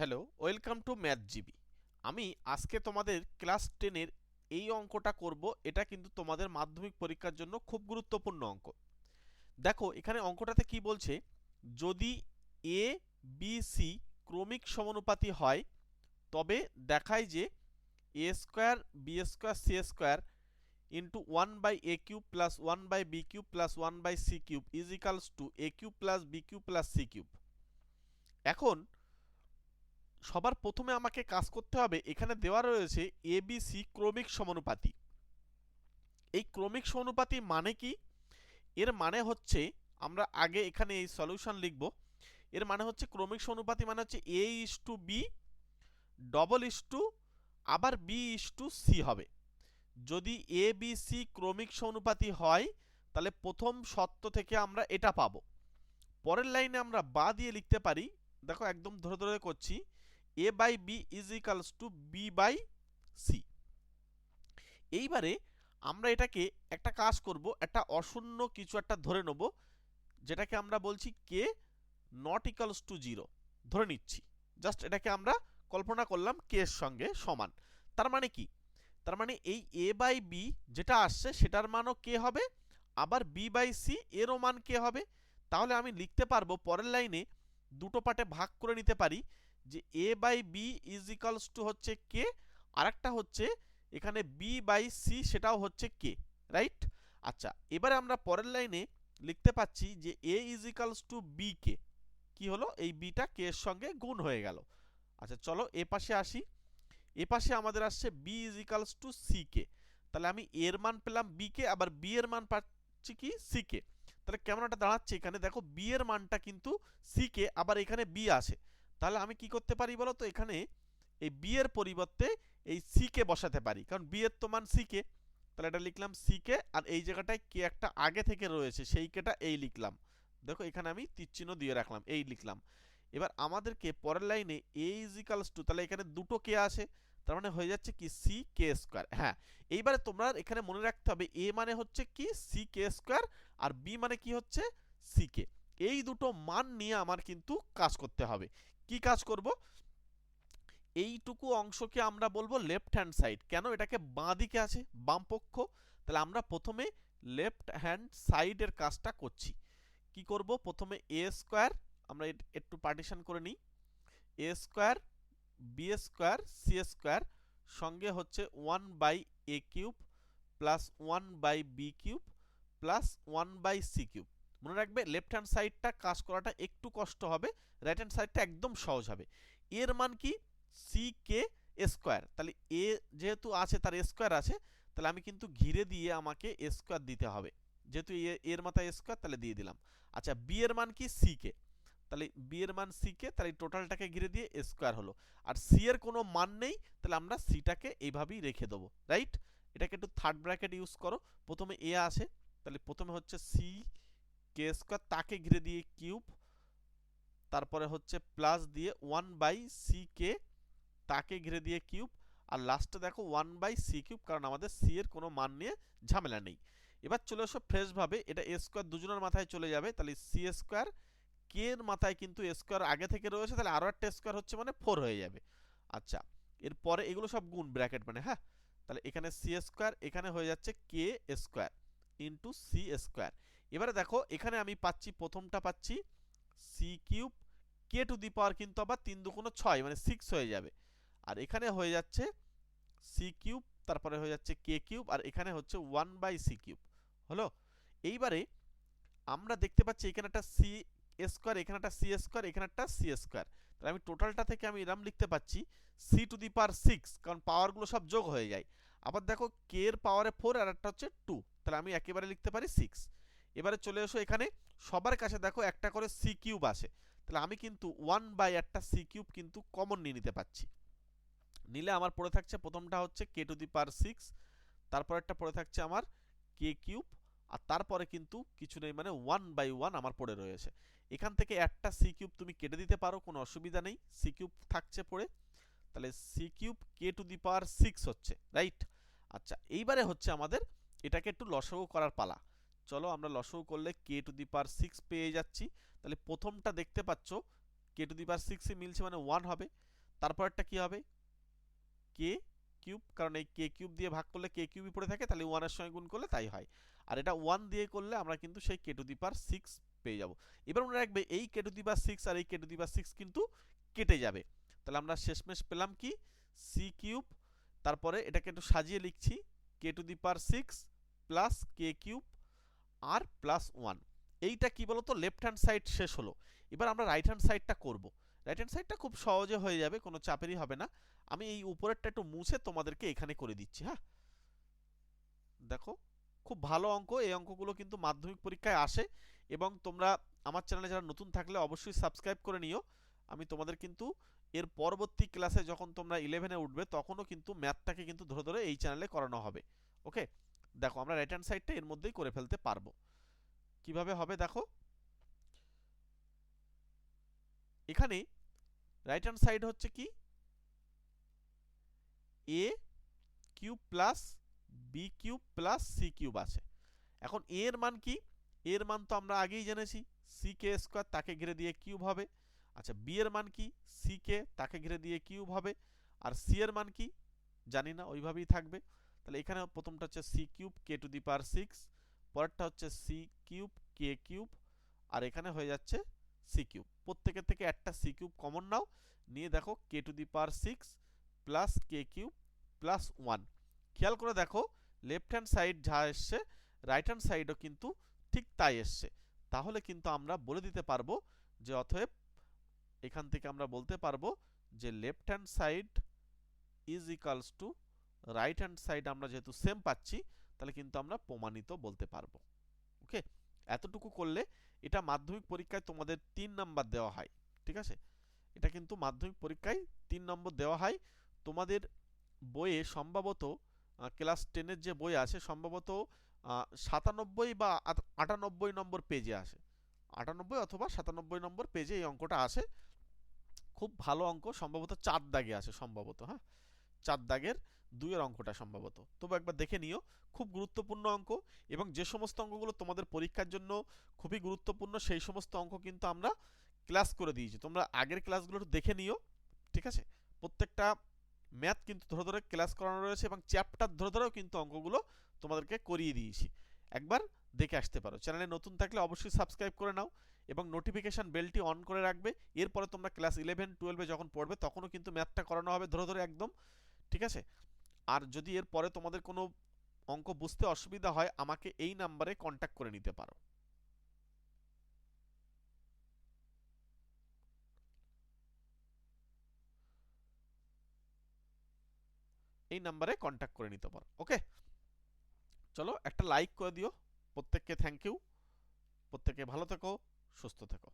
Hello, welcome to math GB. আমি আজকে তোমাদের ক্লাস 10-এর এই অঙ্কটা করব। এটা কিন্তু তোমাদের মাধ্যমিক পরীক্ষার জন্য খুব গুরুত্বপূর্ণ অঙ্ক। দেখো এখানে অঙ্কটাতে কি বলছে, যদি এ বি সি ক্রমিক সমানুপাতি হয় তবে দেখায় যে A square B square C square into 1/a³ plus 1/b³ plus 1/c³ is equals to a³ plus b³ plus c³। এখন সবার প্রথমে আমাকে কাজ করতে হবে, এখানে দেওয়া রয়েছে এবিসি ক্রমিক সমানুপাতি। এই ক্রমিক সমানুপাতি মানে কি? এর মানে হচ্ছে, আমরা আগে এখানে এই সলিউশন লিখব। এর মানে হচ্ছে ক্রমিক সমানুপাতি মানে হচ্ছে a:b ডবল ইস টু আবার b:c হবে। যদি এ বি সি ক্রমিক সমানুপাতি হয় তাহলে প্রথম শর্ত থেকে আমরা এটা পাবো। পরের লাইনে আমরা বা দিয়ে লিখতে পারি, দেখো একদম ধরে ধরে করছি, a by B is equals to B by C. এইবারে আমরা এটাকে একটা কাজ করব, একটা অশূন্য কিছু একটা ধরে নেব, যেটাকে আমরা বলছি কে নট ইকালস টু 0 ধরে নিচ্ছি। জাস্ট এটাকে আমরা কল্পনা করলাম কে এর সঙ্গে সমান। তার মানে কি? তার মানে এই a বাই বি যেটা আসছে সেটার মানও কে হবে, আবার b বাই সি এরও মান কে হবে। তাহলে আমি লিখতে পারবো পরের লাইনে দুটো পার্টে ভাগ করে নিতে পারি, যে a by B is equals to হচ্ছে কে, আর একটা হচ্ছে এখানে b বাই সি সেটাও হচ্ছে কে, রাইট? আচ্ছা, এবারে আমরা পরের লাইনে লিখতে পাচ্ছি যে a is equals to B কে। কি হলো? এই বিটা কে এর সঙ্গে গুণ হয়ে গেল। আচ্ছা চলো এ পাশে আসি। এ পাশে আমাদের আসছে B is equals to C কে। তাহলে আমি এর মান পেলাম বি কে, আবার বি এর মান পাচ্ছি কি সি কে। তাহলে কেমন একটা দাঁড়াচ্ছে, এখানে দেখো বি এর মানটা কিন্তু সি কে, আবার এখানে বি আছে। তাহলে আমি কি করতে পারি বলো তো, এখানে এই বি এর পরিবর্তে এই সি কে বসাতে পারি, কারণ বি এর তো মান সি কে। তাহলে এটা লিখলাম সি কে, আর এই জায়গাটায় কে একটা আগে থেকে রয়েছে সেই কেটা এই লিখলাম। দেখো এখানে আমি তীর চিহ্ন দিয়ে রাখলাম, এই লিখলাম। এবার আমাদেরকে পরের লাইনে এ ইজ ইকালস টু, তাহলে এখানে দুটো কে আছে, তার মানে হয়ে যাচ্ছে কি সি কে স্কোয়ার। হ্যাঁ, এইবারে তোমরা এখানে মনে রাখতে হবে এ মানে হচ্ছে কি সি কে স্কোয়ার, আর বি মানে কি হচ্ছে সি কে। এই দুটো মান নিয়ে আমার কিন্তু কাজ করতে হবে। কি কাজ করব? এইটুকু অংশকে আমরা বলবো লেফট হ্যান্ড সাইড। কেন? এটাকে বাঁ দিকে আছে, বাম পক্ষ। তাহলে আমরা প্রথমে লেফট হ্যান্ড সাইডের কাজটা করছি। কি করব? প্রথমে এ স্কোয়ার আমরা একটু পার্টিশন করে নিই। A square B square C square সঙ্গে হচ্ছে 1/a³ plus 1/b³ plus 1/c³ মনে রাখবে লেফট হ্যান্ড সাইডটা কাজ করাটা একটু কষ্ট হবে, রাইট হ্যান্ড সাইডটা একদম সহজ হবে। এর মান কি? C K square. তাহলে এ যেহেতু আছে তার স্কোয়ার আছে, তাহলে আমি কিন্তু ঘিরে দিয়ে আমাকে স্কোয়ার দিতে হবে, যেহেতু এর মাথায় স্কোয়ার তাহলে দিয়ে দিলাম। আচ্ছা, বি এর মান কি? সি কে। তাহলে বি এর মান সি কে, তাহলে টোটালটাকে ঘিরে দিয়ে স্কোয়ার হলো। আর সি এর কোনো মান নেই, তাহলে আমরা সিটাকে এইভাবেই রেখে দেবো, রাইট? এটাকে একটু থার্ড ব্র্যাকেট ইউজ করো। প্রথমে এ আসে, তাহলে প্রথমে হচ্ছে সি কে স্কোয়ার, তাকে ঘিরে দিয়ে কিউব, তারপরে হচ্ছে প্লাস দিয়ে 1/c/কে, তাকে ঘিরে দিয়ে কিউব, আর লাস্টে দেখো 1/c³, কারণ আমাদের সি এর কোনো মান নিয়ে ঝামেলা নেই। এবার চলে এসো ফ্রেশভাবে, এটা এ স্কোয়ার দুজনের মাথায় চলে যাবে, তাহলে সি স্কোয়ার কে এর মাথায় কিন্তু স্কোয়ার আগে থেকে রয়েছে, তাহলে আরও একটা স্কোয়ার হচ্ছে মানে 4 হয়ে যাবে। আচ্ছা, এরপরে এগুলো সব গুণ ব্র্যাকেট মানে, হ্যাঁ। তাহলে এখানে সি স্কোয়ার, এখানে হয়ে যাচ্ছে কে স্কোয়ার ইন্টু সি স্কোয়ার। এবারে দেখো এখানে আমি পাচ্ছি, প্রথমটা পাচ্ছি c³ কে টু দি পাওয়ার কিন্তু আবার 3 দুগুণ 6 মানে 6 হয়ে যাবে। আর এখানে হয়ে যাচ্ছে c³, তারপরে হয়ে যাচ্ছে কে³, আর এখানে হচ্ছে 1/c³ হলো। এইবারে আমরা দেখতে পাচ্ছি এখানে একটা সি স্কোয়ার, এখানে একটা সি স্কোয়ার, এখানে একটা সি স্কোয়ার। তাহলে আমি টোটালটা থেকে আমি এরম লিখতে পাচ্ছি সি টু দি পাওয়ার 6, কারণ পাওয়ারগুলো সব যোগ হয়ে যায়। আবার দেখো কে এর পাওয়ারে 4 আর একটা হচ্ছে 2, তাহলে আমি একেবারে লিখতে পারি 6। এবারে চলে এসো এখানে, সবার কাছে দেখো একটা করে c³ আছে, তাহলে আমি কিন্তু 1/একটা c³ কিন্তু কমন নিয়ে নিতে পারছি। নিলে আমার পড়ে থাকছে, প্রথমটা হচ্ছে কে টু দি পাওয়ার 6, তারপর একটা পড়ে থাকছে আমার কে³, আর তারপরে কিন্তু কিছু নেই, মানে 1/1 আমার পড়ে রয়েছে। এখান থেকে একটা c³ তুমি কেটে দিতে পারো, কোনো অসুবিধা নেই, c³ থাকছে পড়ে। তাহলে c³ K to the power 6 হচ্ছে, রাইট? আচ্ছা, এইবারে হচ্ছে আমাদের এটাকে একটু লসাগু করার পালা। চলো আমরা লসাগু করলে কে টু দি পাওয়ার 6 পেয়ে যাচ্ছি। তাহলে প্রথমটা দেখতে পাচ্ছ কে টু দি পাওয়ার 6 মিলছে মানে 1 হবে। তারপরটা কি হবে, কে কিউব, কারণ এই কে কিউব দিয়ে ভাগ করলে কে কিউবই পড়ে থাকে, তাহলে 1 এর সঙ্গে গুণ করলে তাই হয়। আর এটা 1 দিয়ে করলে আমরা কিন্তু সেই কে টু দি পাওয়ার 6 পেয়ে যাব। এবার মনে রাখবে এই কে টু দি পাওয়ার 6 আর এই কে টু দি পাওয়ার 6 কিন্তু কেটে যাবে। তাহলে আমরা শেষমেশ পেলাম কি, সি কিউব, তারপরে এটাকে একটু সাজিয়ে লিখছি, K to the power 6 plus K cube আর প্লাস 1। এইটা কি বলতো, লেফট হ্যান্ড সাইড শেষ হলো। এবার আমরা রাইট হ্যান্ড সাইডটা করব। রাইট হ্যান্ড সাইডটা খুব সহজে হয়ে যাবে, কোনো চাপেরই হবে না। আমি এই উপরেরটা একটু মুছে তোমাদেরকে এখানে করে দিচ্ছি। হ্যাঁ, দেখো খুব ভালো অঙ্ক, এই অঙ্কগুলো কিন্তু মাধ্যমিক পরীক্ষায় আসে। এবং তোমরা আমার চ্যানেলে যারা নতুন থাকলে অবশ্যই সাবস্ক্রাইব করে নিও। আমি তোমাদের কিন্তু এর পরবর্তী ক্লাসে যখন তোমরা 11-এ উঠবে তখনও কিন্তু ম্যাথটাকে কিন্তু ধরে ধরে এই চ্যানেলে করানো হবে। ওকে, দেখো আমরা রাইট হ্যান্ড সাইডটা এর মধ্যেই করে ফেলতে পারবো। কিভাবে হবে দেখো, এখানে রাইট হ্যান্ড সাইড হচ্ছে কি, A cube plus B cube plus C cube আছে। এখন এ এর মান কি, এর মান তো আমরা আগেই জেনেছি, সি কে স্কোয়ার, তাকে ঘিরে দিয়ে কিউব হবে। আচ্ছা, বি এর মান কি, সি কে, তাকে ঘিরে দিয়ে কিউব হবে। আর সি এর মান কি জানি না, ওইভাবেই থাকবে। তাহলে এখানে প্রথমটা হচ্ছে সি কিউব কে টু দি পাওয়ার 6, পরেরটা হচ্ছে সি কিউব কে কিউব, আর এখানে হয়ে যাচ্ছে সি কিউব। প্রত্যেকের থেকে একটা সি কিউব কমন নাও, নিয়ে দেখো K to the power 6 plus K cube plus 1। খেয়াল করে দেখো, লেফট হ্যান্ড সাইড যা এসছে রাইট হ্যান্ড সাইডও কিন্তু ঠিক তাই এসছে। তাহলে কিন্তু আমরা বলে দিতে পারবো যে অতএব এখান থেকে আমরা বলতে পারবো যে left hand side is equals two right hand side, আমরা যেহেতু সেম পাচ্ছি তাহলে কিন্তু আমরা প্রমাণিত বলতে পারবো। ওকে, এতটুকু করলে এটা মাধ্যমিক পরীক্ষায় তোমাদের 3 নাম্বার দেওয়া হয়। ঠিক আছে, এটা কিন্তু মাধ্যমিক পরীক্ষায় 3 নম্বর দেওয়া হয়। তোমাদের বইয়ে সম্ভবত ক্লাস 10-এর যে বই আছে সম্ভবত 97 বা 98 নম্বর পেজে আসে, 98 অথবা 97 নম্বর পেজে এই অঙ্কটা আসে। খুব ভালো অঙ্ক, সম্ভবত 4 দাগে আসে সম্ভবত। হ্যাঁ, 4 দাগের 2-এর অঙ্কটা সম্ভবত, তবু একবার দেখে নিও। খুব গুরুত্বপূর্ণ অঙ্ক, এবং যে সমস্ত অঙ্কগুলো তোমাদের পরীক্ষার জন্য খুবই গুরুত্বপূর্ণ সেই সমস্ত অঙ্ক কিন্তু আমরা ক্লাস করে দিয়েছি, তোমরা আগের ক্লাসগুলো একটু দেখে নিও। ঠিক আছে, প্রত্যেকটা ম্যাথ কিন্তু ধরে ধরে ক্লাস করানো রয়েছে, এবং চ্যাপ্টার ধরে ধরেও কিন্তু অঙ্কগুলো তোমাদেরকে করিয়ে দিয়েছি। একবার দেখে আসতে পারো। চ্যানেলে নতুন থাকলে অবশ্যই সাবস্ক্রাইব করে নাও এবং নোটিফিকেশন বেলটি অন করে রাখবে। এরপরে তোমরা ক্লাস 11-12-এ যখন পড়বে তখনও কিন্তু ম্যাথটা করানো হবে ধরে ধরে একদম। ঠিক আছে, আর যদি এর পরে তোমাদের কোনো অঙ্ক বুঝতে অসুবিধা হয় আমাকে এই নাম্বারে কন্ট্যাক্ট করে নিতে পারো। এই নাম্বারে কন্ট্যাক্ট করে নিতে পারো। ওকে, চলো একটা লাইক করে দিও। প্রত্যেককে থ্যাংক ইউ। প্রত্যেকে ভালো থেকো, সুস্থ থেকো।